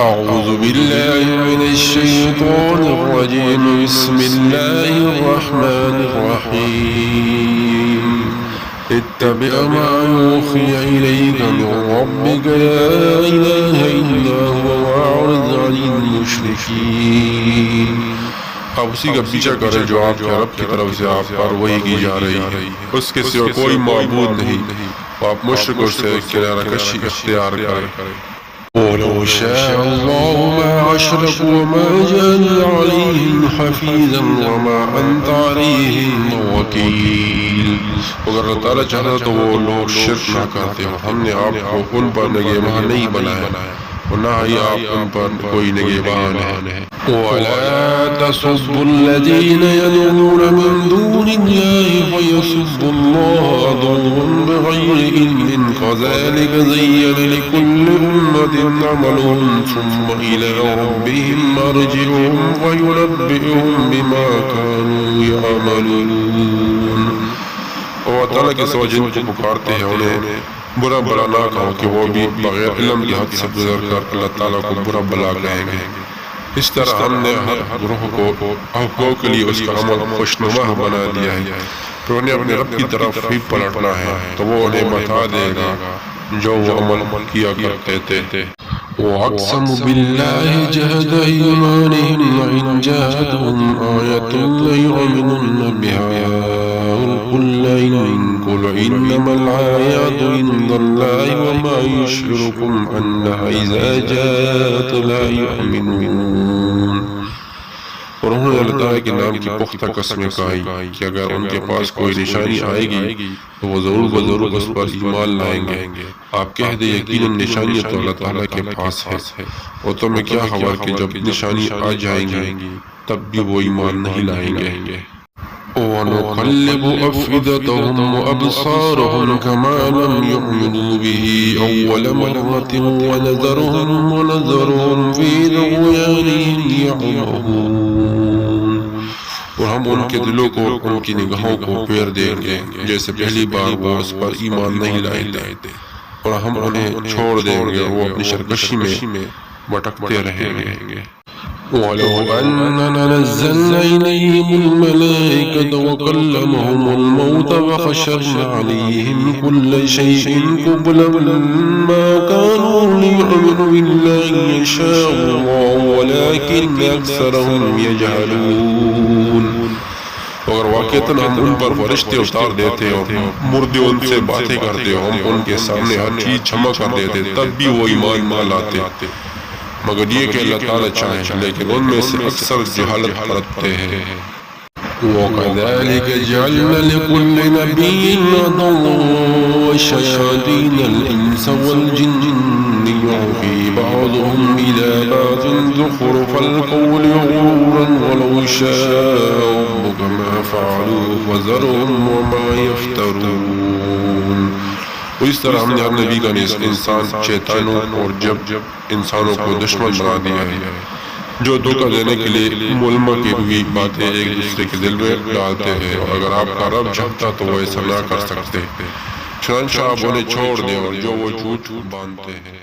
أعوذ بالله من الشيطان الرجيم بسم الله الرحمن الرحيم اتبع ما يوحي إليك من ربك لا إله إلا هو وأعرض عن المشركين. آپ اسی کا پیچھا کریں جو آپ کے رب کی طرف سے آپ پر وحی کی جا رہی ہے، اس کے سوا کوئی معبود نہیں، آپ مشرکوں سے کنارہ کشی اختیار کریں. وَلَوْ شَاءَ اللَّهُ مَا أَشْرَكُوا وَمَا جَعَلْنَا عَلَيْهِمْ حَفِيظًا وَمَا أَنْتَ عَلَيْهِمْ بِوَكِيلٍ. اگر اللہ تعالیٰ چاہتا تو وہ لوگ شرک نہ کرتے، ہم نے آپ کو ان پر نگہبان نہیں بنایا اور نہ ہی آپ ان پر کوئی نگہبان ہے. وَلَا تَسُبُّوا الَّذِينَ يَدْعُونَ مِن دُونِ اللَّهِ فَيَسُبُّوا اللَّهَ عَدُوًّا بِغَيْرِ عِلْمٍ كَذَلِكَ زَيَّنَ لِكُلِّ أُمَّةٍ عَمَلُهُمْ ثُمَّ إِلَىٰ رَبِّهِمْ مَرْجِعُهُمْ فَيُنَبِّئُهُم بِمَا كَانُوا يَعْمَلُونَ. اور تعالیٰ کے سوا جن کو پکارتے ہیں انہیں برا بلا نہ کہو کہ وہ بھی بغیر علم کی حد سے گزر کر اللہ تعالیٰ کو برا بلا کہیں گے. اس طرح ہم نے ہر گروہ کو حقوق کے لیے اس کا عمل خوشنما بنا دیا ہے، پھر انہیں اپنے رب کی طرف ہی پلٹنا ہے تو وہ انہیں بتا دے گا جو وہ عمل کیا کرتے تھے. وَأَقْسَمُوا بِاللَّهِ جَهْدَ أَيْمَانِهِمْ لَئِنْ جَاءَتْهُمْ آيَةٌ لَيُؤْمِنُنَّ بِهَا قُلْ إِنَّمَا الْآيَاتُ عِندَ اللَّهِ وَمَا يُشْعِرُكُمْ أَنَّهَا إِذَا جَاءَتْ لَا يُؤْمِنُونَ. اور انہوں نے اللہ تعالیٰ کے نام کی پختہ قسمیں کھائی کہ اگر ان کے پاس کوئی نشانی آئے گی تو وہ ضرور بضرور اس پر ایمان لائیں گے. آپ کہہ دیں یقیناً نشانیاں تو اللہ تعالیٰ کے پاس ہے، اور تمہیں کیا خبر کہ جب نشانی آ جائیں گی تب بھی وہ ایمان نہیں لائیں گے. وَنُقَلِّبُ أَفْئِدَتَهُمْ وَأَبْصَارَهُمْ كَمَا لَمْ يُؤْمِنُوا بِهِ أَوَّلَ مَرَّةٍ وَنَذَرُهُمْ فِي طُغْيَانِهِمْ يَعْمَهُونَ. اور ہم ان کے دلوں کو ان کی نگاہوں کو پھیر دیں گے جیسے پہلی بار وہ اس پر ایمان نہیں لائے تھے، اور ہم انہیں چھوڑ دیں گے اور وہ اپنی سرکشی میں بھٹکتے رہیں گے. وَلَوْ أَنَّنَا نَزَّلْنَا إِلَيْهِمُ الْمَلَائِكَةَ وَكَلَّمَهُمُ الْمَوْتَ وَحَشَرْنَا عَلَيْهِمْ كُلَّ شَيْءٍ قُبُلًا مَا كَانُوا لِيُؤْمِنُوا إِلَّا أَن يَشَاءَ اللَّهُ وَلَٰكِنَّ أَكْثَرَهُمْ يَجْهَلُونَ. اگر واقعتاً ہم ان پر فرشتے اتار دیتے اور مردے ان سے باتیں کرتے، ہم ان کے سامنے ہر چیز جمع کر دیتے، تب بھی وہ ایمان نہ لاتے مگر یہ کہ اللہ تعالیٰ چاہے، لیکن ان میں سے اکثر جہالت برتتے ہیں. وَكَذَلِكَ جَعَلْنَا لِكُلِّ نَبِيٍّ عَدُوًّا وَشَيَاطِينَ الْإِنسِ وَالْجِنِّ يُوحِي بَعْضُهُمْ إِلَىٰ بَعْضٍ زُخْرُفَ الْقَوْلِ غُرُورًا وَلَوْ شَاءَ رَبُّكَ مَا فَعَلُوهُ فَذَرْهُمْ وَمَا يَفْتَرُونَ. اس طرح ہم نے ہر نبی کا انسان شیطانوں اور جب انسانوں کو دشمن بنا دیا ہے جو دھوکہ دینے کے لیے ملمہ کی ہوئی باتیں ایک دوسرے کے دل میں ڈالتے ہیں، اور اگر آپ کا رب چاہتا تو وہ ایسا نہ کر سکتے، چنانچہ آپ انہیں چھوڑ دیں اور جو وہ جھوٹ باندھتے ہیں.